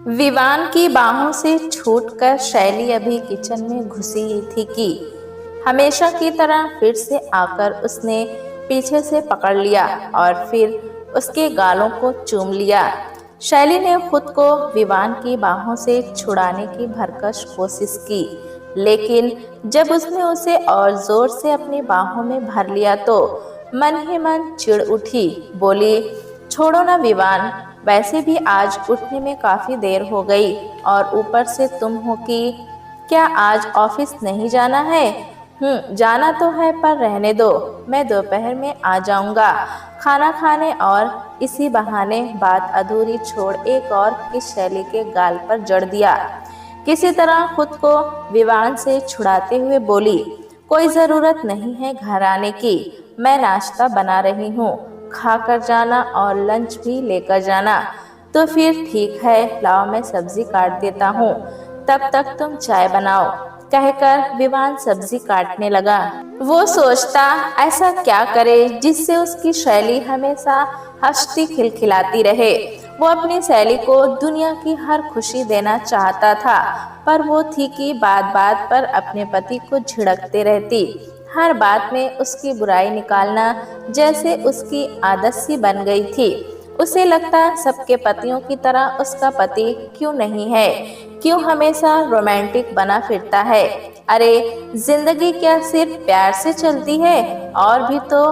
विवान की बाहों से छूटकर शैली अभी किचन में घुसी ही थी कि हमेशा की तरह फिर से आकर उसने पीछे से पकड़ लिया और फिर उसके गालों को चूम लिया। शैली ने खुद को विवान की बाहों से छुड़ाने की भरकश कोशिश की, लेकिन जब उसने उसे और जोर से अपनी बाहों में भर लिया तो मन ही मन चिढ़ उठी। बोली, छोड़ो ना विवान, वैसे भी आज उठने में काफी देर हो गई और ऊपर से तुम हो कि क्या आज ऑफिस नहीं जाना है? जाना तो है पर रहने दो, मैं दोपहर में आ जाऊंगा खाना खाने। और इसी बहाने बात अधूरी छोड़ एक और किस शैली के गाल पर जड़ दिया। किसी तरह खुद को विवान से छुड़ाते हुए बोली, कोई जरूरत नहीं है घर आने की, मैं नाश्ता बना रही हूँ, खा कर जाना और लंच भी लेकर जाना। तो फिर ठीक है, लाओ मैं सब्जी काट देता हूँ, तब तक तुम चाय बनाओ, कहकर विवान सब्जी काटने लगा। वो सोचता ऐसा क्या करे जिससे उसकी शैली हमेशा हंसती खिलखिलाती रहे। वो अपनी शैली को दुनिया की हर खुशी देना चाहता था, पर वो थी कि बात बात पर अपने पति को झिड़कते रहती। हर बात में उसकी बुराई निकालना जैसे उसकी आदत सी बन गई थी। उसे लगता सबके पतियों की तरह उसका पति क्यों नहीं है, क्यों हमेशा रोमांटिक बना फिरता है। अरे जिंदगी क्या सिर्फ प्यार से चलती है? और भी तो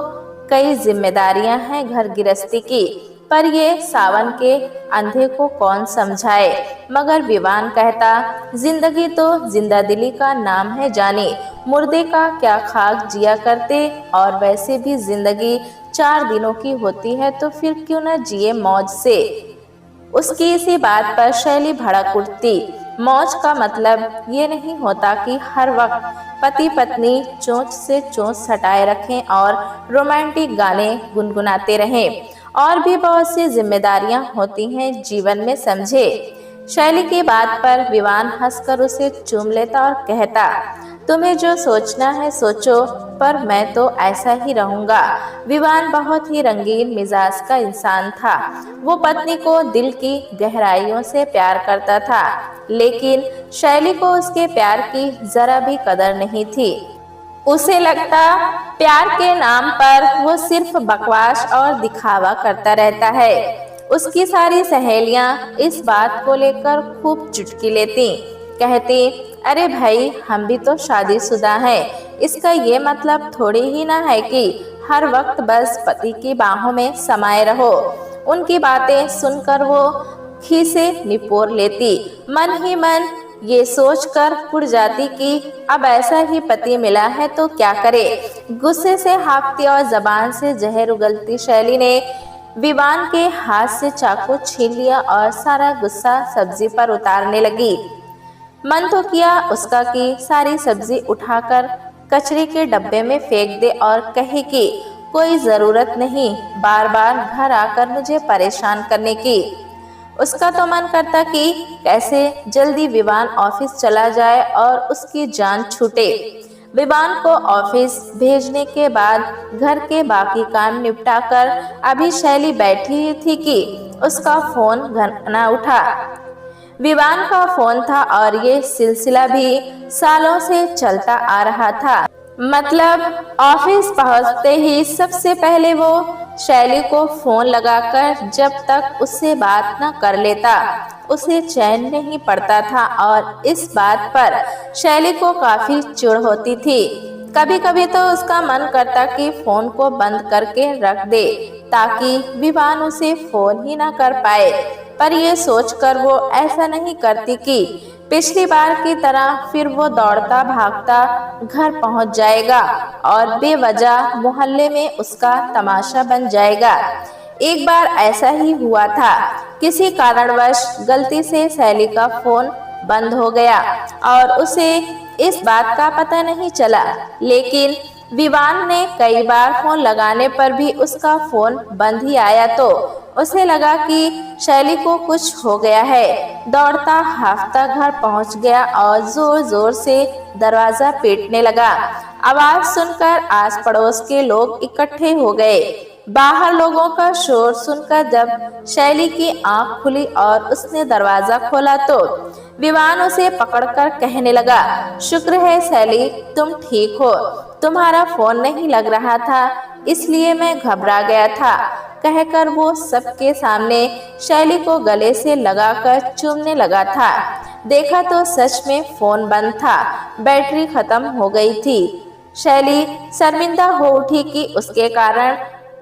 कई जिम्मेदारियां हैं घर गृहस्थी की। पर ये सावन के अंधे को कौन समझाए। मगर विवान कहता, जिंदगी तो जिंदादिली का नाम है जाने, मुर्दे का क्या खाक जिया करते। और वैसे भी जिंदगी 4 दिनों की होती है, तो फिर क्यों न जिए मौज से। उसकी इसी बात पर शैली भड़क उठती। मौज का मतलब ये नहीं होता कि हर वक्त पति पत्नी चोंच से चोंच सटाए रखें और रोमांटिक गाने गुनगुनाते रहें। और भी बहुत सी जिम्मेदारियां होती हैं जीवन में, समझे। शैली की बात पर विवान हंसकर उसे चूम लेता और कहता, तुम्हें जो सोचना है सोचो, पर मैं तो ऐसा ही रहूंगा। विवान बहुत ही रंगीन मिजाज का इंसान था। वो पत्नी को दिल की गहराइयों से प्यार करता था, लेकिन शैली को उसके प्यार की जरा भी कदर नहीं थी। उसे लगता प्यार के नाम पर वो सिर्फ बकवास और दिखावा करता रहता है। उसकी सारी सहेलियां इस बात को लेकर खूब चुटकी लेती, कहती, अरे भाई हम भी तो शादीशुदा हैं, इसका ये मतलब थोड़ी ही ना है कि हर वक्त बस पति की बाहों में समाये रहो। उनकी बातें सुनकर वो खीसे निपोर लेती, मन ही मन ये सोचकर कुड़ जाती कि अब ऐसा ही पति मिला है तो क्या करे। गुस्से से हाँफती और जबान से जहर उगलती शैली ने विवान के हाथ से चाकू छीन लिया और सारा गुस्सा सब्जी पर उतारने लगी। मन तो किया उसका कि सारी सब्जी उठाकर कचरे के डब्बे में फेंक दे और कहे कि कोई जरूरत नहीं बार बार घर आकर मुझे परेशान करने की। उसका तो मन करता कि कैसे जल्दी विवान ऑफिस चला जाए और उसकी जान छूटे। विवान को ऑफिस भेजने के बाद घर के बाकी काम निपटाकर अभी शैली बैठी ही थी कि उसका फोन घना उठा। विवान का फोन था और ये सिलसिला भी सालों से चलता आ रहा था। मतलब ऑफिस पहुंचते ही सबसे पहले वो शैली को फोन लगाकर जब तक उससे बात न कर लेता उसे चैन नहीं पड़ता था। और इस बात पर शैली को काफी चिढ़ होती थी। कभी कभी तो उसका मन करता कि फोन को बंद करके रख दे ताकि विवान उसे फोन ही ना कर पाए। पर यह सोचकर वो ऐसा नहीं करती कि पिछली बार की तरह फिर वो दौड़ता भागता घर पहुंच जाएगा और बेवजह मोहल्ले में उसका तमाशा बन जाएगा। एक बार ऐसा ही हुआ था। किसी कारणवश गलती से शैली का फोन बंद हो गया और उसे इस बात का पता नहीं चला, लेकिन विवान ने कई बार फोन लगाने पर भी उसका फोन बंद ही आया तो उसे लगा कि शैली को कुछ हो गया है। दौड़ता हाफता घर पहुंच गया और जोर जोर से दरवाजा पीटने लगा। आवाज सुनकर आस पड़ोस के लोग इकट्ठे हो गए। बाहर लोगों का शोर सुनकर जब शैली की आंख खुली और उसने दरवाजा खोला तो विवान उसे पकड़कर कहने लगा, शुक्र है शैली, तुम ठीक हो। तुम्हारा फोन नहीं लग रहा था, इसलिए मैं घबरा गया था। कहकर वो सबके सामने शैली को गले से लगाकर चूमने लगा था। देखा तो सच में फोन बंद था, बैटरी खत्म हो गई थी। शैली शर्मिंदा हो उठी कि उसके कारण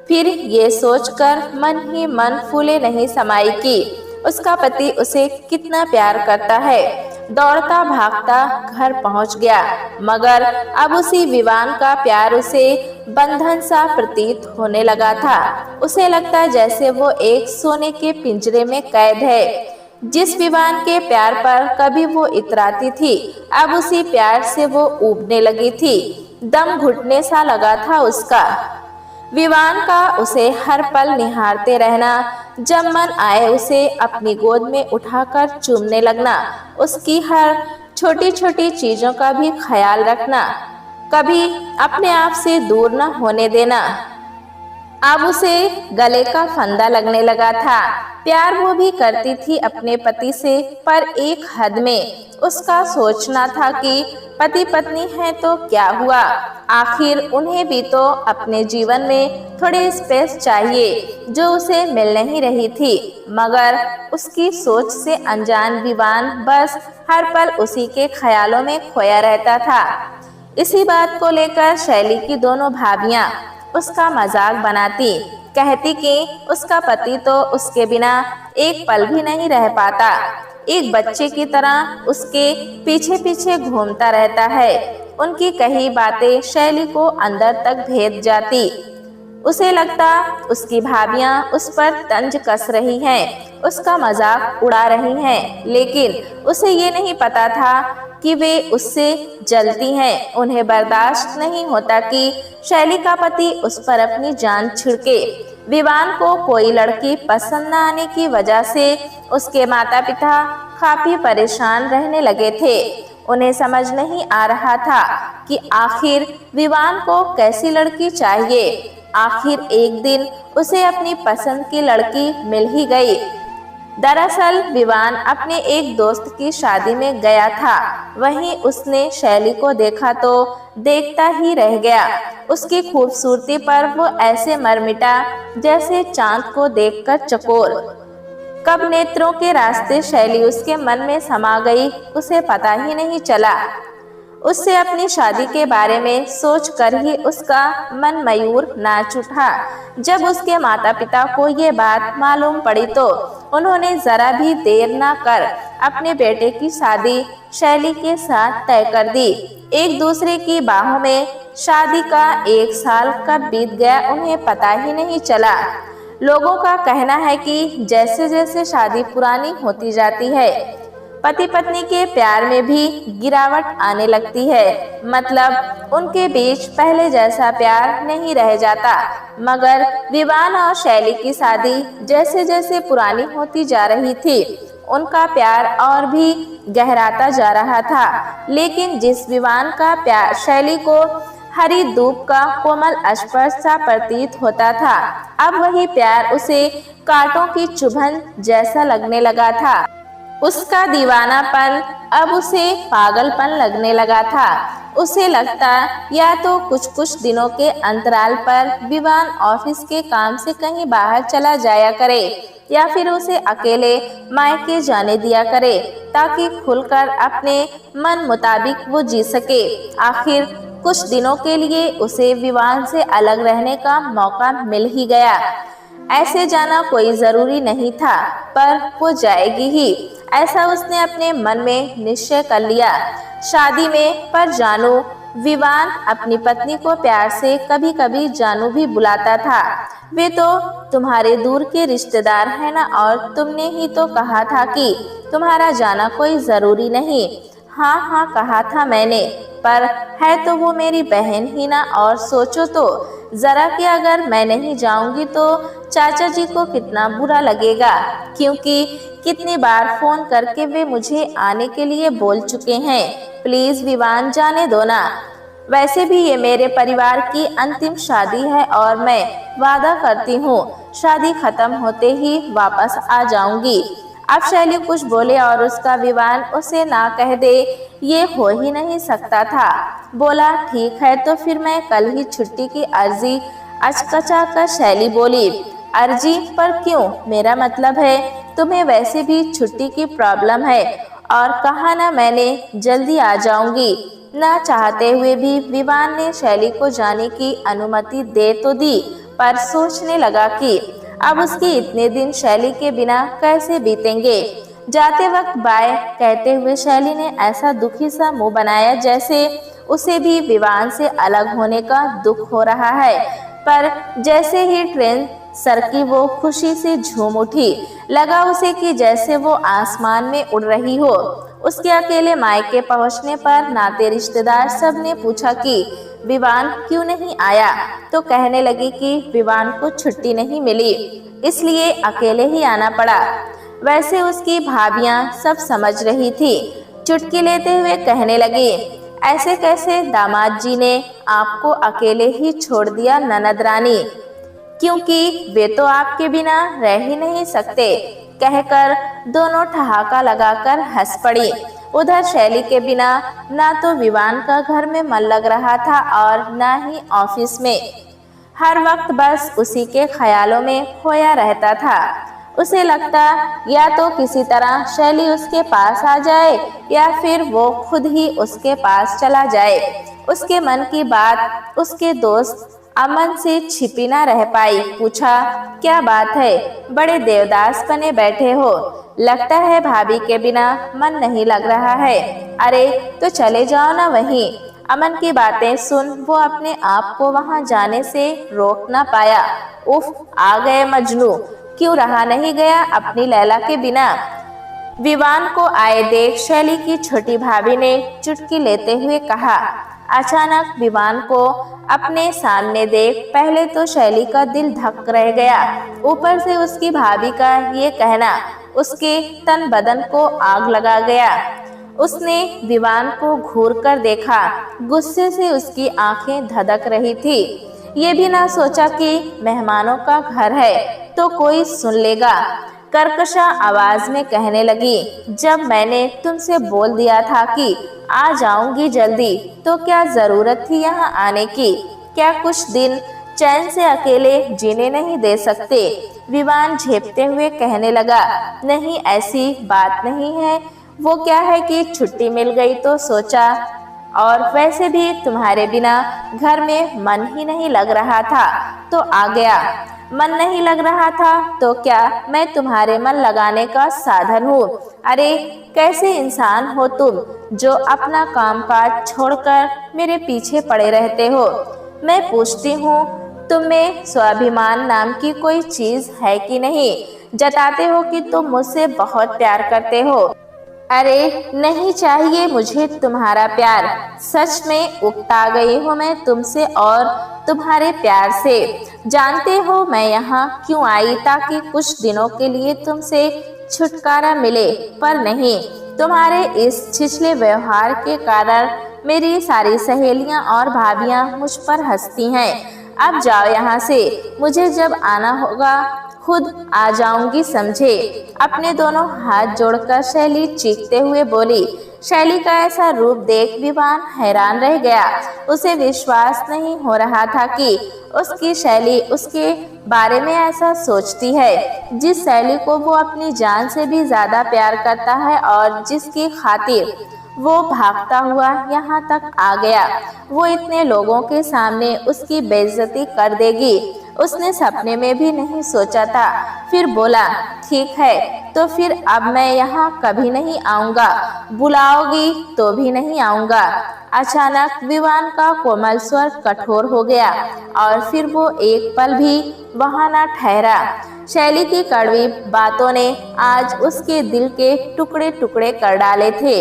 फिर ये सोचकर मन ही मन फूले नहीं समाई कि उसका पति उसे कितना प्यार करता है। दौड़ता भागता घर पहुंच गया, मगर अब उसी विवान का प्यार उसे बंधन सा प्रतीत होने लगा था। उसे लगता जैसे वो एक सोने के पिंजरे में कैद है। जिस विवान के प्यार पर कभी वो इतराती थी, अब उसी प्यार से वो ऊबने लगी थी। दम घुटने सा लगा था उसका। विवान का उसे हर पल निहारते रहना, जब मन आए उसे अपनी गोद में उठाकर चूमने लगना, उसकी हर छोटी छोटी चीजों का भी ख्याल रखना, कभी अपने आप से दूर न होने देना। अब उसे गले का फंदा लगने लगा था। प्यार वो भी करती थी अपने पति से, पर एक हद में। उसका सोचना था कि पति पत्नी है तो क्या हुआ, आखिर उन्हें भी तो अपने जीवन में थोड़ी स्पेस चाहिए जो उसे मिल नहीं रही थी। मगर उसकी सोच से अनजान विवान बस हर पल उसी के ख्यालों में खोया रहता था। इसी बात को लेकर शैली की दोनों भाभियां उसका मजाक बनाती, कहती कि उसका पति तो उसके बिना एक पल भी नहीं रह पाता, एक बच्चे की तरह उसके पीछे पीछे घूमता रहता है। उनकी कही बातें शैली को अंदर तक भेद जाती। उसे लगता उसकी भाभियां उस पर तंज कस रही हैं, उसका मजाक उड़ा रही हैं, लेकिन उसे ये नहीं पता था कि वे उससे जलती हैं। उन्हें बर्दाश्त नहीं होता कि शैली का पति उस पर अपनी जान छिड़के। विवान को कोई लड़की पसंद न आने की वजह से उसके माता पिता काफी परेशान रहने लगे थे। उन्हें समझ नहीं आ रहा था कि आखिर विवान को कैसी लड़की चाहिए। आखिर एक दिन उसे अपनी पसंद की लड़की मिल ही गई। दरअसल विवान अपने एक दोस्त की शादी में गया था, वहीं उसने शैली को देखा तो देखता ही रह गया। उसकी खूबसूरती पर वो ऐसे मर मिटा जैसे चांद को देखकर चकोर। कब नेत्रों के रास्ते शैली उसके मन में समा गई उसे पता ही नहीं चला। उससे अपनी शादी के बारे में सोचकर ही उसका मन मयूर नाच उठा। जब उसके माता पिता को ये बात मालूम पड़ी तो उन्होंने जरा भी देर न कर अपने बेटे की शादी शैली के साथ तय कर दी। एक दूसरे की बाहों में शादी का 1 साल कब बीत गया उन्हें पता ही नहीं चला। लोगों का कहना है कि जैसे जैसे शादी पुरानी होती जाती है, पति पत्नी के प्यार में भी गिरावट आने लगती है। मतलब उनके बीच पहले जैसा प्यार नहीं रह जाता। मगर विवान और शैली की शादी जैसे जैसे पुरानी होती जा रही थी, उनका प्यार और भी गहराता जा रहा था। लेकिन जिस विवान का प्यार शैली को हरी धूप का कोमल स्पर्श सा प्रतीत होता था, अब वही प्यार उसे कांटों की चुभन जैसा लगने लगा था। उसका दीवानापन अब उसे पागलपन लगने लगा था। उसे लगता या तो कुछ दिनों के अंतराल पर विवान ऑफिस के काम से कहीं बाहर चला जाया करे, या फिर उसे अकेले मायके जाने दिया करे ताकि खुलकर अपने मन मुताबिक वो जी सके। आखिर कुछ दिनों के लिए उसे विवान से अलग रहने का मौका मिल ही गया। ऐसे जाना कोई जरूरी नहीं था, पर वो जाएगी ही, ऐसा उसने अपने मन में निश्चय कर लिया। शादी में पर जानू विवान अपनी पत्नी को प्यार से कभी कभी जानू भी बुलाता था। वे तो तुम्हारे दूर के रिश्तेदार हैं ना, और तुमने ही तो कहा था कि तुम्हारा जाना कोई जरूरी नहीं। हाँ हाँ कहा था मैंने, पर है तो वो मेरी बहन ही ना। और सोचो तो जरा कि अगर मैं नहीं जाऊंगी तो चाचा जी को कितना बुरा लगेगा, क्योंकि कितनी बार फोन करके वे मुझे आने के लिए बोल चुके हैं। प्लीज विवान जाने दो ना। वैसे भी ये मेरे परिवार की अंतिम शादी है और मैं वादा करती हूँ शादी खत्म होते ही वापस आ जाऊंगी। अब शैली कुछ बोले और उसका विवान उसे ना कह दे ये हो ही नहीं सकता था। बोला ठीक है तो फिर मैं कल ही छुट्टी की अर्जी अचकचा कर शैली बोली। अर्जी पर क्यों? मेरा मतलब है तुम्हें वैसे भी छुट्टी की प्रॉब्लम है और कहा ना मैंने जल्दी आ जाऊंगी। ना चाहते हुए भी विवान ने शैली को जाने की अनुमति दे तो दी, पर सोचने लगा कि अब उसके इतने दिन शैली के बिना कैसे बीतेंगे। जाते वक्त बाय कहते हुए शैली ने ऐसा दुखी सा मुंह बनाया जैसे उसे भी विवान से अलग होने का दुख हो रहा है। पर जैसे ही ट्रेन सरकी वो खुशी से झूम उठी। लगा उसे कि जैसे वो आसमान में उड़ रही हो। उसके अकेले मायके पहुंचने पर नाते रिश्तेदार सब ने पूछा कि विवान क्यों नहीं आया, तो कहने लगी कि विवान को छुट्टी नहीं मिली इसलिए अकेले ही आना पड़ा। वैसे उसकी भाभियां सब समझ रही थी। चुटकी लेते हुए कहने लगी ऐसे कैसे दामाद जी ने आपको अकेले ही छोड़ दिया ननद रानी, क्योंकि वे तो आपके बिना रह ही नहीं सकते। कहकर दोनों ठहाका लगाकर हंस पड़ी। उधर शैली के बिना ना तो विवान का घर में मन लग रहा था और ना ही ऑफिस में। हर वक्त बस उसी के ख्यालों में खोया रहता था। उसे लगता या तो किसी तरह शैली उसके पास आ जाए या फिर वो खुद ही उसके पास चला जाए। उसके मन की बात उसके दोस्त अमन से छिपी ना रह पाई। पूछा क्या बात है, बड़े देवदास बने बैठे हो, लगता है भाभी के बिना मन नहीं लग रहा है। अरे तो चले जाओ ना वहीं। अमन की बातें सुन वो अपने आप को वहां जाने से रोक ना पाया। उफ, आ गए मजनू, क्यों रहा नहीं गया अपनी लैला के बिना। विवान को आए देख शैली की छोटी भाभी ने चुटकी लेते हुए कहा। अचानक विवान को अपने सामने देख पहले तो शैली का दिल धक रह गया। ऊपर से उसकी भाभी का ये कहना उसके तन बदन को आग लगा गया। उसने विवान को घूर कर देखा। गुस्से से उसकी आंखें धधक रही थी। ये भी ना सोचा कि मेहमानों का घर है तो कोई सुन लेगा। कर्कशा आवाज में कहने लगी जब मैंने तुमसे बोल दिया था कि आ जाऊंगी जल्दी तो क्या जरूरत थी यहाँ आने की। क्या कुछ दिन चैन से अकेले जीने नहीं दे सकते। विवान झेपते हुए कहने लगा नहीं ऐसी बात नहीं है। वो क्या है कि छुट्टी मिल गई तो सोचा, और वैसे भी तुम्हारे बिना घर में मन ही नहीं लग रहा था तो आ गया। मन नहीं लग रहा था तो क्या मैं तुम्हारे मन लगाने का साधन हूँ। अरे कैसे इंसान हो तुम जो अपना काम काज छोड़कर मेरे पीछे पड़े रहते हो। मैं पूछती हूँ तुम में स्वाभिमान नाम की कोई चीज है कि नहीं। जताते हो कि तुम मुझसे बहुत प्यार करते हो। अरे नहीं चाहिए मुझे तुम्हारा प्यार। सच में उकता गई हूँ मैं तुमसे और तुम्हारे प्यार से। जानते हो मैं यहाँ क्यों आई, ताकि कुछ दिनों के लिए तुमसे छुटकारा मिले, पर नहीं, तुम्हारे इस छिछले व्यवहार के कारण मेरी सारी सहेलियां और भाभियां मुझ पर हंसती हैं। अब जाओ यहाँ से, मुझे जब आना होगा खुद आ जाऊंगी समझे। अपने दोनों हाथ जोड़कर शैली चीखते हुए बोली। शैली का ऐसा रूप देख विवान हैरान रह गया। उसे विश्वास नहीं हो रहा था कि उसकी शैली उसके बारे में ऐसा सोचती है, जिस शैली को वो अपनी जान से भी ज्यादा प्यार करता है और जिसकी खातिर वो भागता हुआ यहाँ तक आ गया। वो इतने लोगों के सामने उसकी बेइज्जती कर देगी, उसने सपने में भी नहीं सोचा था। फिर बोला ठीक है तो फिर अब मैं यहाँ कभी नहीं आऊँगा, बुलाओगी तो भी नहीं आऊँगा। अचानक विवान का कोमल स्वर कठोर हो गया और फिर वो एक पल भी वहाँ न ठहरा। शैली की कड़वी बातों ने आज उसके दिल के टुकड़े टुकड़े कर डाले थे।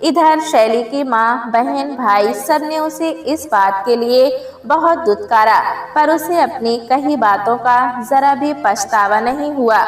इधर शैली की माँ, बहन, भाई सब ने उसे इस बात के लिए बहुत दुत्कारा, पर उसे अपनी कही बातों का जरा भी पछतावा नहीं हुआ।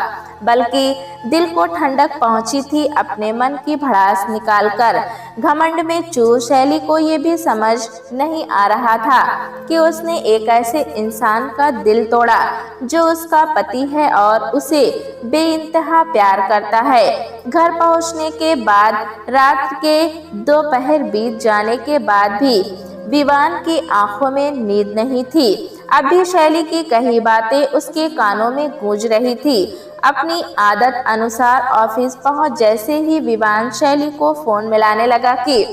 बल्कि दिल को ठंडक पहुंची थी अपने मन की भड़ास निकालकर। घमंड में चूर शैली को ये भी समझ नहीं आ रहा था कि उसने एक ऐसे इंसान का दिल तोड़ा जो उसका पति है और उसे बेइंतहा प्यार करता है। घर पहुंचने के बाद रात के दोपहर बीत जाने के बाद भी विवान की आंखों में नींद नहीं थी। अब भी शैली की कही बातें उसके कानों में गूंज रही थी। अपनी आदत अनुसार ऑफिस पहुंच जैसे ही विवान शैली को फोन मिलाने लगा कि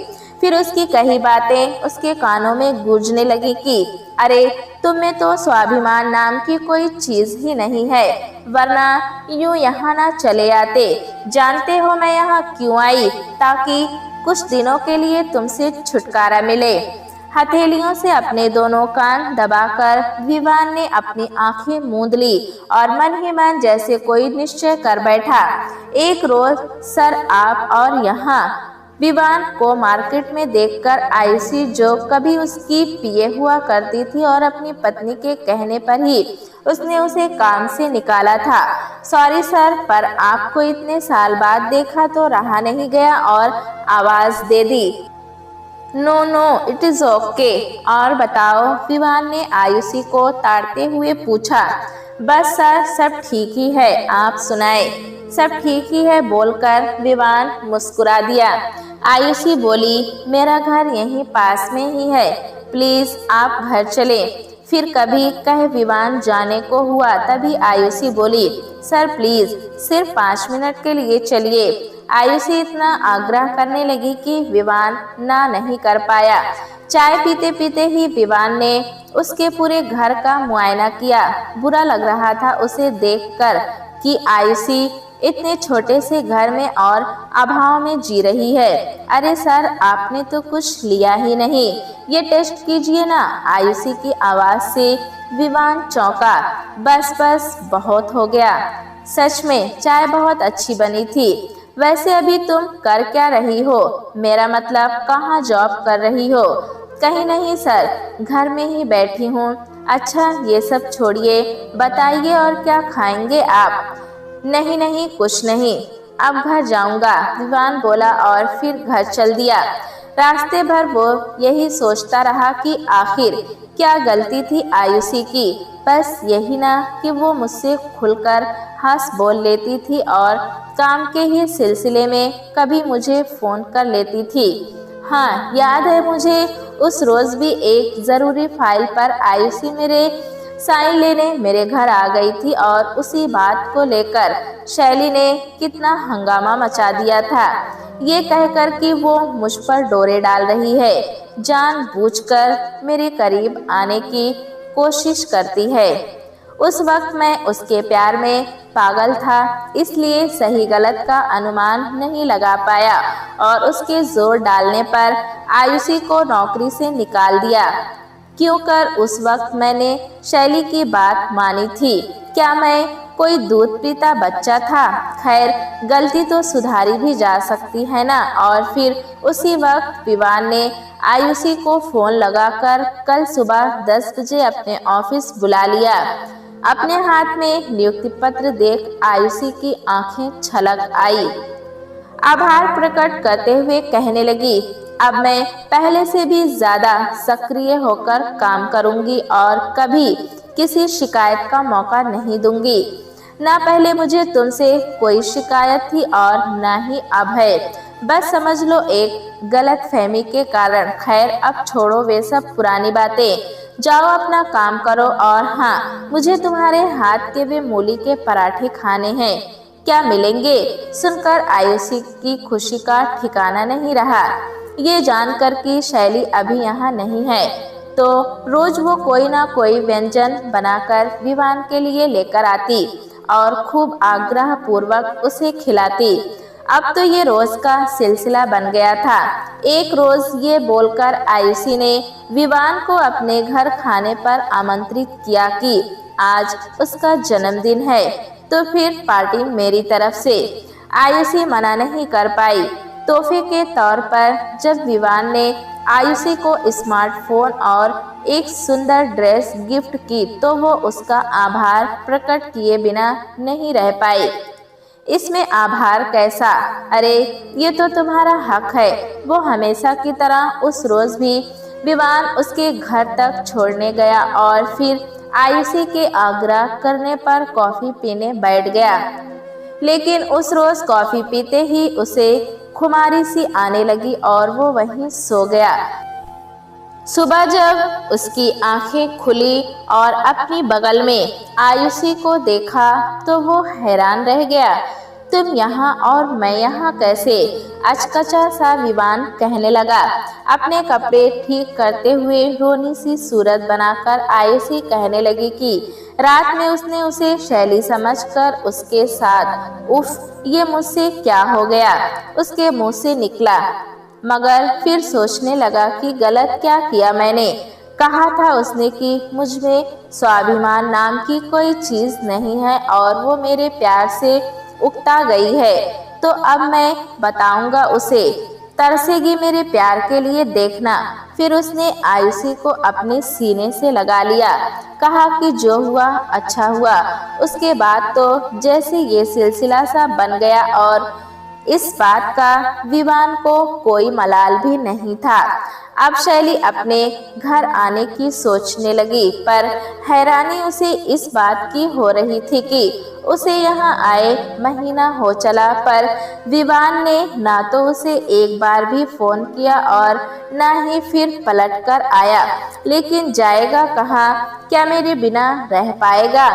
फिर उसकी कही बातें उसके कानों में गूंजने लगी कि अरे तुम में तो स्वाभिमान नाम की कोई चीज ही नहीं है, वरना यूं यहाँ ना चले आते। जानते हो मैं यहाँ क्यों आई? ताकि कुछ दिनों के लिए तुमसे छुटकारा मिले। हथेलियों से अपने दोनों कान दबाकर विवान ने अपनी आंखें मूंद ली और मन ही मन जैसे कोई निश्चय कर बैठा, एक रोज सर आप और यहाँ। विवान को मार्केट में देखकर आयुषी, जो कभी उसकी पीए हुआ करती थी और अपनी पत्नी के कहने पर ही उसने उसे काम से निकाला था, सॉरी सर, पर आपको इतने साल बाद देखा तो रहा नहीं गया और आवाज दे दी, no no it is okay. और बताओ? विवान ने आयुषी को ताड़ते हुए पूछा। बस सर, सब ठीक ही है, आप सुनाए? सब ठीक ही है बोलकर विवान मुस्कुरा दिया। आयुषी बोली, मेरा घर यहीं पास में ही है, प्लीज आप घर चले। फिर कभी कह विवान जाने को हुआ, तभी आयुषी बोली, सर प्लीज सिर्फ 5 मिनट के लिए चलिए। आयुषी इतना आग्रह करने लगी कि विवान ना नहीं कर पाया। चाय पीते पीते ही विवान ने उसके पूरे घर का मुआयना किया। बुरा लग रहा था उसे देखकर कि आयुषी इतने छोटे से घर में और अभाव में जी रही है। अरे सर, आपने तो कुछ लिया ही नहीं, ये टेस्ट कीजिए ना। आयुषी की आवाज से विवान चौंका। बस बस, बहुत हो गया। सच में चाय बहुत अच्छी बनी थी। वैसे अभी तुम कर क्या रही हो? मेरा मतलब कहाँ जॉब कर रही हो? कहीं नहीं सर, घर में ही बैठी हूँ। अच्छा ये सब छोड़िए, बताइए और क्या खाएंगे आप? नहीं नहीं, कुछ नहीं, अब घर जाऊंगा, विवान बोला और फिर घर चल दिया। रास्ते भर वो यही सोचता रहा कि आखिर क्या गलती थी आयुषी की। बस यही ना कि वो मुझसे खुलकर हंस बोल लेती थी और काम के ही सिलसिले में कभी मुझे फोन कर लेती थी। हाँ याद है मुझे, उस रोज भी एक जरूरी फाइल पर आयुषी मेरे साइन लेने मेरे घर आ गई थी और उसी बात को लेकर शैली ने कितना हंगामा मचा दिया था, ये कहकर कि वो मुझ पर डोरे डाल रही है, जानबूझकर मेरे करीब आने की कोशिश करती है। उस वक्त मैं उसके प्यार में पागल था, इसलिए सही गलत का अनुमान नहीं लगा पाया और उसके जोर डालने पर आयुषी को नौकरी से निकाल दिया। क्यों कर उस वक्त मैंने शैली की बात मानी थी? क्या मैं कोई दूध पीता बच्चा था? खैर, गलती तो सुधारी भी जा सकती है ना। और फिर उसी वक्त विवान ने आयुषी को फोन लगाकर कल सुबह 10 बजे अपने ऑफिस बुला लिया। अपने हाथ में नियुक्ति पत्र देख आयुषी की आंखें छलक आई। आभार प्रकट करते हुए कहने लगी, अब मैं पहले से भी ज्यादा सक्रिय होकर काम करूंगी और कभी किसी शिकायत का मौका नहीं दूंगी। ना पहले मुझे तुमसे कोई शिकायत थी और ना ही अब है। बस समझ लो एक गलत फहमी के कारण। खैर अब छोड़ो वे सब पुरानी बातें, जाओ अपना काम करो। और हाँ, मुझे तुम्हारे हाथ के वे मूली के पराठे खाने हैं, क्या मिलेंगे? सुनकर आयुषी की खुशी का ठिकाना नहीं रहा। ये जानकर कि शैली अभी यहाँ नहीं है तो रोज वो कोई ना कोई व्यंजन बनाकर विवान के लिए लेकर आती और खूब आग्रह पूर्वक उसे खिलाती। अब तो ये रोज का सिलसिला बन गया था। एक रोज ये बोलकर आयुषी ने विवान को अपने घर खाने पर आमंत्रित किया कि आज उसका जन्मदिन है तो फिर पार्टी मेरी तरफ से। आयुषी मना नहीं कर पाई। तोहफे के तौर पर जब विवान ने आयुषी को स्मार्टफोन और एक सुंदर ड्रेस गिफ्ट की तो वो उसका आभार प्रकट किए बिना नहीं रह पाई। इसमें आभार कैसा? अरे ये तो तुम्हारा हक है। वो हमेशा की तरह उस रोज भी विवान उसके घर तक छोड़ने गया और फिर आयुषी के आग्रह करने पर कॉफी पीने बैठ गया। लेकिन उस रोज कॉफी पीते ही उसे खुमारी सी आने लगी और वो वहीं सो गया। सुबह जब उसकी आंखें खुली और अपनी बगल में आयुषी को देखा तो वो हैरान रह गया। तुम यहाँ और मैं यहाँ कैसे? अचकचा सा विवान कहने लगा, अपने कपड़े ठीक करते हुए रोनी सी सूरत बनाकर आयुषी कहने लगी कि रात में उसने उसे शैली समझकर उसके साथ उफ ये मुझसे क्या हो गया उसके मुंह से निकला, मगर फिर सोचने लगा कि गलत क्या किया मैंने। कहा था उसने कि मुझ में स्वाभिमान नाम की कोई चीज नहीं है और वो मेरे प्यार से उकता गई है, तो अब मैं बताऊंगा उसे। तरसेगी मेरे प्यार के लिए, देखना। फिर उसने आयुषी को अपने सीने से लगा लिया। कहा कि जो हुआ अच्छा हुआ। उसके बाद तो जैसे ये सिलसिला सा बन गया और इस बात का विवान को कोई मलाल भी नहीं था। अब शैली अपने घर आने की सोचने लगी, पर हैरानी उसे इस बात की हो रही थी कि उसे यहाँ आए महीना हो चला, पर विवान ने ना तो उसे एक बार भी फोन किया और ना ही फिर पलट कर आया। लेकिन जाएगा कहाँ? क्या मेरे बिना रह पाएगा?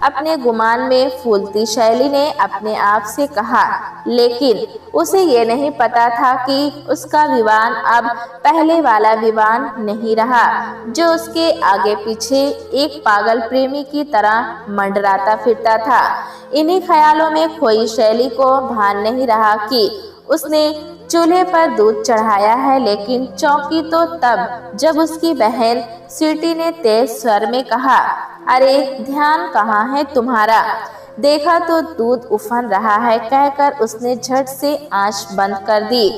अपने गुमान में फूलती शैली ने अपने आप से कहा। लेकिन उसे ये नहीं पता था कि उसका विवान अब पहले वाला विवान नहीं रहा, जो उसके आगे पीछे एक पागल प्रेमी की तरह मंडराता फिरता था। इन्हीं ख्यालों में खोई शैली को भान नहीं रहा कि उसने चूल्हे पर दूध चढ़ाया है, लेकिन चौंकी तो तब जब उसकी बहन स्वीटी ने तेज स्वर में कहा, अरे ध्यान कहाँ है तुम्हारा? देखा तो दूध उफन रहा है, कहकर उसने झट से आंच बंद कर दी।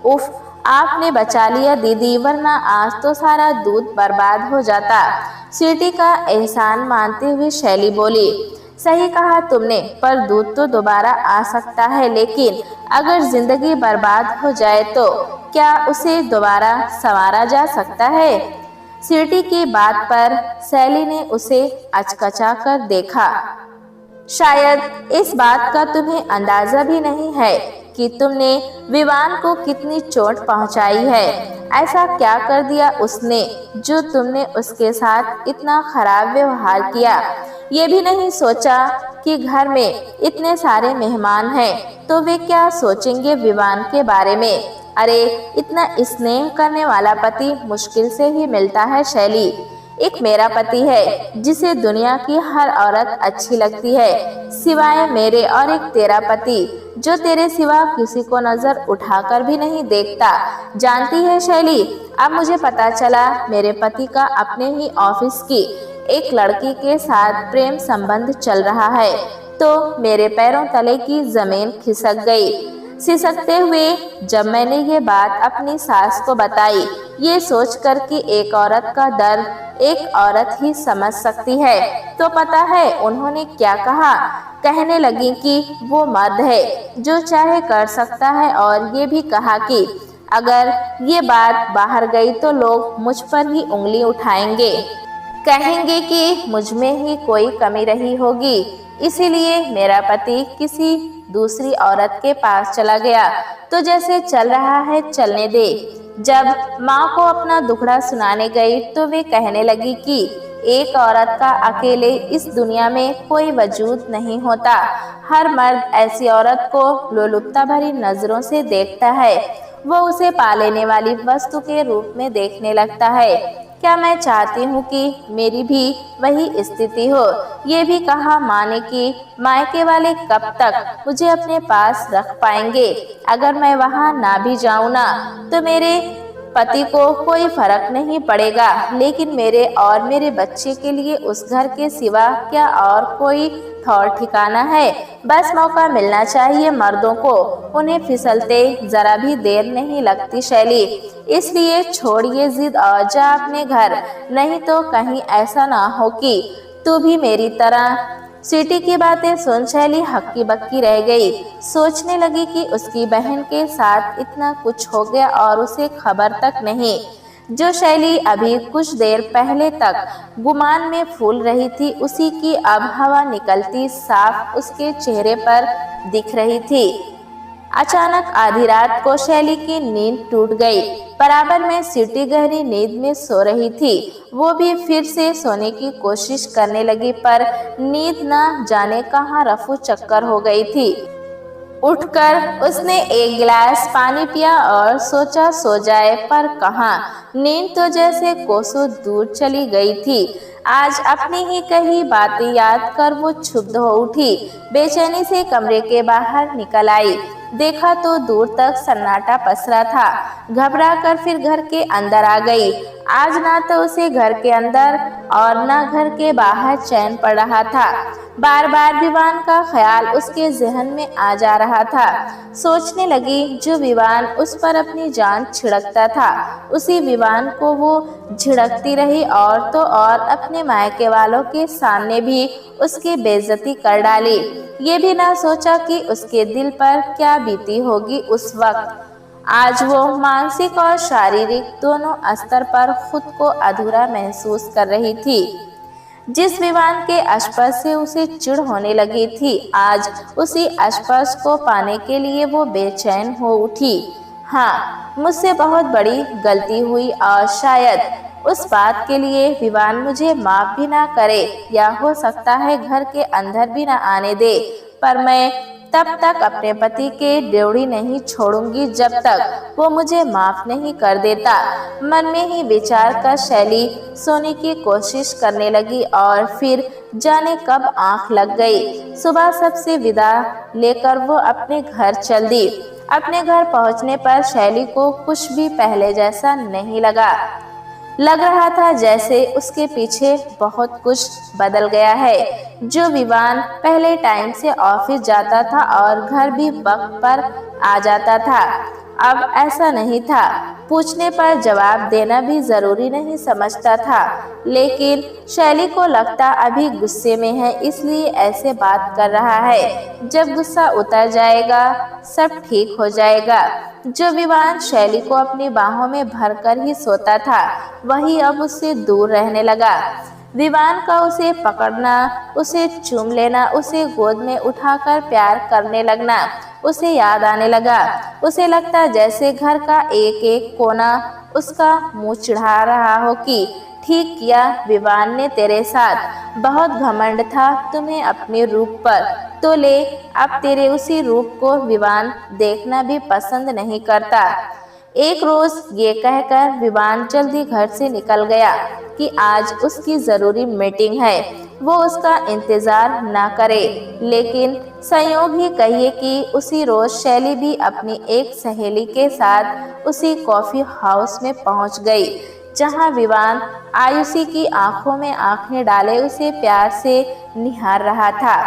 उफ, आपने बचा लिया दीदी, वरना आज तो सारा दूध बर्बाद हो जाता। स्वीटी का एहसान मानते हुए शैली बोली, सही कहा तुमने, पर दूध तो दोबारा आ सकता है, लेकिन अगर जिंदगी बर्बाद हो जाए तो क्या उसे दोबारा संवारा जा सकता है? स्वीटी की बात पर शैली ने उसे अचकचा कर देखा। शायद इस बात का तुम्हें अंदाजा भी नहीं है कि तुमने विवान को कितनी चोट पहुंचाई है। ऐसा क्या कर दिया उसने जो तुमने उसके साथ इतना खराब व्यवहार किया? ये भी नहीं सोचा कि घर में इतने सारे मेहमान हैं, तो वे क्या सोचेंगे विवान के बारे में? अरे इतना स्नेह करने वाला पति मुश्किल से ही मिलता है शैली। एक मेरा पति है जिसे दुनिया की हर औरत अच्छी लगती है सिवाय मेरे, और एक तेरा पति जो तेरे सिवा किसी को नजर उठाकर भी नहीं देखता। जानती है शैली, अब मुझे पता चला मेरे पति का अपने ही ऑफिस की एक लड़की के साथ प्रेम संबंध चल रहा है, तो मेरे पैरों तले की जमीन खिसक गई। सिसकते हुए जब मैंने ये बात अपनी सास को बताई, ये सोचकर कि एक औरत का दर्द एक औरत ही समझ सकती है, तो पता है उन्होंने क्या कहा? कहने लगी कि वो मर्द है जो चाहे कर सकता है, और ये भी कहा कि अगर ये बात बाहर गई तो लोग मुझ पर ही उंगली उठाएंगे, कहेंगे कि मुझ में ही कोई कमी रही होगी, इसीलिए मेरा पति किसी दूसरी औरत के पास चला गया। तो जैसे चल रहा है चलने दे। जब माँ को अपना दुखड़ा सुनाने गई तो वे कहने लगी कि एक औरत का अकेले इस दुनिया में कोई वजूद नहीं होता। हर मर्द ऐसी औरत को लोलुपता भरी नजरों से देखता है, वो उसे पा लेने वाली वस्तु के रूप में देखने लगता है। क्या मैं चाहती हूँ कि मेरी भी वही स्थिति हो? ये भी कहा माँ ने कि मायके वाले कब तक मुझे अपने पास रख पाएंगे? अगर मैं वहाँ ना भी जाऊँ ना, तो मेरे पति को कोई फर्क नहीं पड़ेगा, लेकिन मेरे और मेरे बच्चे के लिए उस घर के सिवा क्या और कोई ठौर ठिकाना है? बस मौका मिलना चाहिए मर्दों को, उन्हें फिसलते जरा भी देर नहीं लगती शैली। इसलिए छोड़िए जिद और जा अपने घर, नहीं तो कहीं ऐसा ना हो कि तू भी मेरी तरह स्वीटी की बातें सुन शैली हक्की बक्की रह गई। सोचने लगी कि उसकी बहन के साथ इतना कुछ हो गया और उसे खबर तक नहीं। जो शैली अभी कुछ देर पहले तक गुमान में फूल रही थी, उसी की अब हवा निकलती साफ उसके चेहरे पर दिख रही थी। अचानक आधी रात को शैली की नींद टूट गई। बराबर में स्वीटी गहरी नींद में सो रही थी। वो भी फिर से सोने की कोशिश करने लगी, पर नींद न जाने कहाँ रफू चक्कर हो गई थी। उठकर उसने एक गिलास पानी पिया और सोचा सो जाए, पर कहाँ, नींद तो जैसे कोसों दूर चली गई थी। आज अपनी ही कही बातें याद कर वो क्षुब्ध हो उठी। बेचैनी से कमरे के बाहर निकल आई। देखा तो दूर तक सन्नाटा पसरा था। घबरा कर फिर घर के अंदर आ गई। आज ना तो उसे घर के अंदर और न घर के बाहर चैन पड़ रहा था। बार बार विवान का ख्याल उसके जहन में आ जा रहा था। सोचने लगी, जो विवान उस पर अपनी जान छिड़कता था, उसी विवान को वो झिड़कती रही और तो और अपने मायके वालों के सामने भी उसकी बेइज्जती कर डाली। ये भी ना सोचा कि उसके दिल पर क्या बीती होगी उस वक्त। आज वो मानसिक और शारीरिक दोनों स्तर पर खुद को अधूरा महसूस कर रही थी। जिस विवान के स्पर्श से उसे चिढ़ होने लगी थी, आज उसी स्पर्श को पाने के लिए वो बेचैन हो उठी। हाँ, मुझसे बहुत बड़ी गलती हुई और शायद उस बात के लिए विवान मुझे माफ भी ना करे, या हो सकता है घर के अंदर भी ना आने दे, पर मैं तब तक अपने पति के ड्योढ़ी नहीं छोड़ूंगी जब तक वो मुझे माफ नहीं कर देता। मन में ही विचार कर शैली सोने की कोशिश करने लगी और फिर जाने कब आंख लग गई। सुबह सबसे विदा लेकर वो अपने घर चल दी। अपने घर पहुंचने पर शैली को कुछ भी पहले जैसा नहीं लगा। लग रहा था जैसे उसके पीछे बहुत कुछ बदल गया है। जो विवान पहले टाइम से ऑफिस जाता था और घर भी वक्त पर आ जाता था, अब ऐसा नहीं था। पूछने पर जवाब देना भी जरूरी नहीं समझता था, लेकिन शैली को लगता अभी गुस्से में है, इसलिए ऐसे बात कर रहा है। जब गुस्सा उतर जाएगा सब ठीक हो जाएगा। जो विवान शैली को अपनी बाहों में भरकर ही सोता था, वही अब उससे दूर रहने लगा। विवान का उसे पकड़ना, उसे चूम लेना, उसे गोद में उठाकर प्यार करने लगना उसे याद आने लगा। उसे लगता जैसे घर का एक एक कोना उसका मुंह चिढ़ा रहा हो कि ठीक किया विवान ने तेरे साथ, बहुत घमंड था तुम्हें अपने रूप पर, तो ले अब तेरे उसी रूप को विवान देखना भी पसंद नहीं करता। एक रोज ये कहकर विवान जल्दी घर से निकल गया कि आज उसकी जरूरी मीटिंग है, वो उसका इंतजार ना करे। लेकिन संयोग ही कहिए कि उसी रोज शैली भी अपनी एक सहेली के साथ उसी कॉफी हाउस में पहुंच गई, जहां विवान आयुषी की आंखों में आंखें डाले उसे प्यार से निहार रहा था।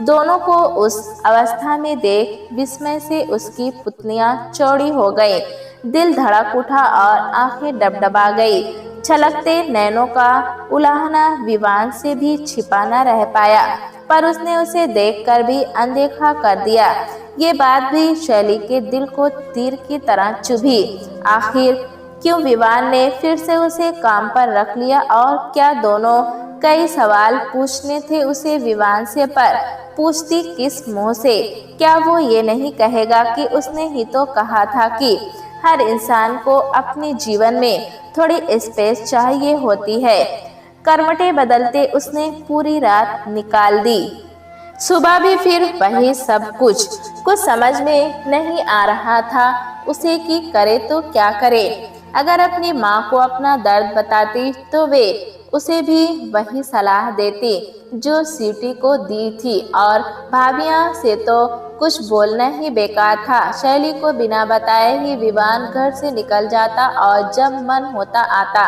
दोनों को उस अवस्था में देख विस्मय से उसकी पुतलियां चौड़ी हो गई, दिल धड़क उठा और आंखें डबडबा गई। छलकते नैनों का उलाहना विवान से भी छिपा न रह पाया, पर उसने उसे देखकर भी अनदेखा कर दिया। ये बात भी शैली के दिल को तीर की तरह चुभी। आखिर क्यों विवान ने फिर से उसे काम पर रख लिया, और क्या दोनों कई सवाल पूछने थे उसे विवान से, पर पूछती किस मुंह से? क्या वो ये नहीं कहेगा कि उसने ही तो कहा था कि हर इंसान को अपने जीवन में थोड़ी स्पेस चाहिए होती है। करवटें बदलते उसने पूरी रात निकाल दी। सुबह भी फिर वही सब कुछ समझ में नहीं आ रहा था उसे कि करे तो क्या करे। अगर अपनी माँ को अपना दर्द बताती तो वे उसे भी वही सलाह देती जो स्वीटी को दी थी, और भाभियाँ से तो कुछ बोलना ही बेकार था। शैली को बिना बताए ही विवान घर से निकल जाता और जब मन होता आता।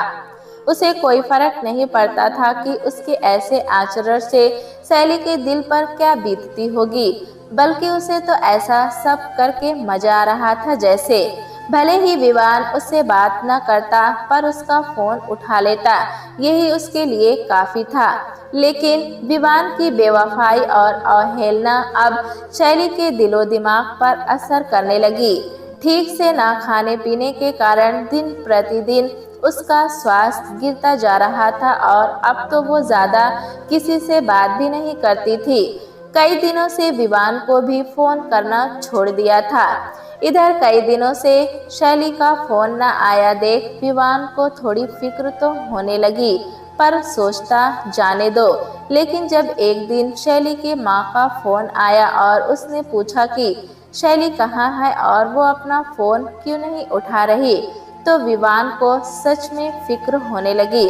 उसे कोई फर्क नहीं पड़ता था कि उसके ऐसे आचरण से शैली के दिल पर क्या बीतती होगी, बल्कि उसे तो ऐसा सब करके मजा आ रहा था जैसे भले ही विवान उससे बात न करता पर उसका फोन उठा लेता, यही उसके लिए काफी था। लेकिन विवान की बेवफाई और अवहेलना अब शैली के दिलो दिमाग पर असर करने लगी। ठीक से ना खाने पीने के कारण दिन प्रतिदिन उसका स्वास्थ्य गिरता जा रहा था और अब तो वो ज्यादा किसी से बात भी नहीं करती थी। कई दिनों से विवान को भी फोन करना छोड़ दिया था। इधर कई दिनों से शैली का फोन न आया देख विवान को थोड़ी फिक्र तो होने लगी, पर सोचता जाने दो। लेकिन जब एक दिन शैली की माँ का फोन आया और उसने पूछा कि शैली कहाँ है और वो अपना फोन क्यों नहीं उठा रही, तो विवान को सच में फिक्र होने लगी।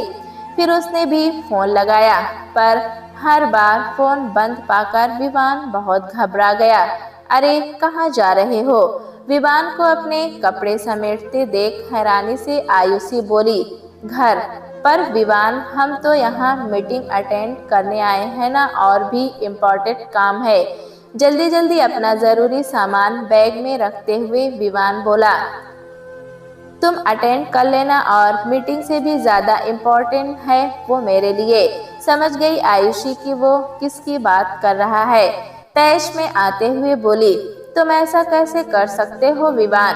फिर उसने भी फोन लगाया, पर हर बार फोन बंद पाकर विवान बहुत घबरा गया। अरे कहाँ जा रहे हो? विवान को अपने कपड़े समेटते देख हैरानी से आयुषी बोली, घर पर विवान, हम तो यहाँ मीटिंग अटेंड करने आए हैं ना, और भी इम्पोर्टेंट काम है। जल्दी जल्दी अपना जरूरी सामान बैग में रखते हुए विवान बोला, तुम अटेंड कर लेना और मीटिंग से भी ज्यादा इम्पोर्टेंट है वो मेरे लिए। समझ गई आयुषी कि वो किसकी बात कर रहा है। तैश में आते हुए बोली, तुम ऐसा कैसे कर सकते हो विवान?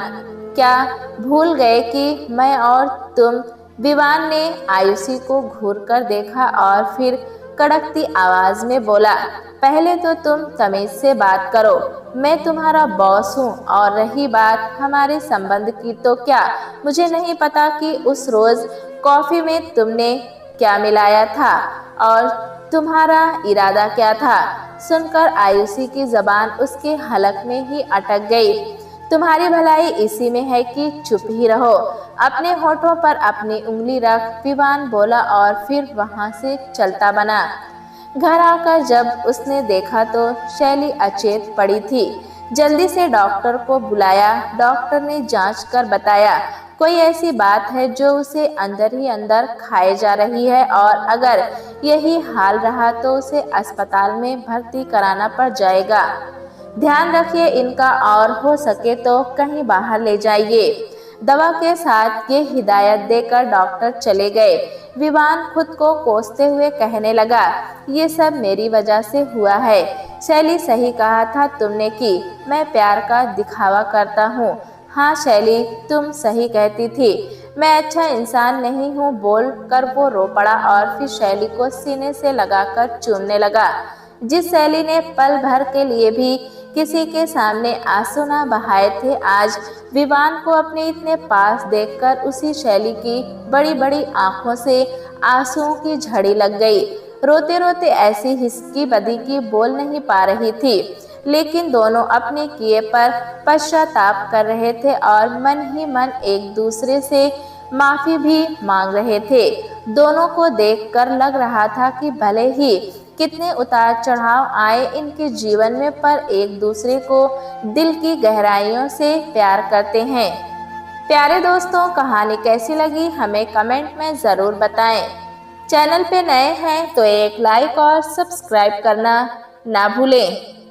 क्या भूल गए कि मैं और तुम? विवान ने आयुषी को घूर कर देखा और फिर कड़कती आवाज में बोला, पहले तो तुम तमीज से बात करो, मैं तुम्हारा बॉस हूँ। और रही बात हमारे संबंध की, तो क्या मुझे नहीं पता कि उस रोज कॉफी में तुमने क्या मिलाया था और तुम्हारा इरादा क्या था? सुनकर आयुषी की जबान उसके हलक में ही अटक गई। तुम्हारी भलाई इसी में है कि चुप ही रहो। अपने होठों पर अपनी उंगली रख विवान बोला और फिर वहां से चलता बना। घर आकर जब उसने देखा तो शैली अचेत पड़ी थी। जल्दी से डॉक्टर को बुलाया। डॉक्टर ने जांच कर बताया, कोई ऐसी बात है जो उसे अंदर ही अंदर खाए जा रही है और अगर यही हाल रहा तो उसे अस्पताल में भर्ती कराना पड़ जाएगा। ध्यान रखिए इनका और हो सके तो कहीं बाहर ले जाइए। दवा के साथ ये हिदायत देकर डॉक्टर चले गए। विवान खुद को कोसते हुए कहने लगा, ये सब मेरी वजह से हुआ है। शैली सही कहा था तुमने कि मैं प्यार का दिखावा करता हूँ। हाँ शैली, तुम सही कहती थी, मैं अच्छा इंसान नहीं हूँ। बोल कर वो रो पड़ा और फिर शैली को सीने से लगाकर चूमने लगा। जिस शैली ने पल भर के लिए भी किसी के सामने आंसू न बहाए थे, आज विवान को अपने इतने पास देखकर उसी शैली की बड़ी बड़ी आंखों से आंसुओं की झड़ी लग गई। रोते रोते ऐसी हिसकी बदी की बोल नहीं पा रही थी, लेकिन दोनों अपने किए पर पश्चाताप कर रहे थे और मन ही मन एक दूसरे से माफी भी मांग रहे थे। दोनों को देखकर लग रहा था कि भले ही कितने उतार चढ़ाव आए इनके जीवन में, पर एक दूसरे को दिल की गहराइयों से प्यार करते हैं। प्यारे दोस्तों, कहानी कैसी लगी हमें कमेंट में ज़रूर बताएं। चैनल पे नए हैं तो एक लाइक और सब्सक्राइब करना ना भूलें।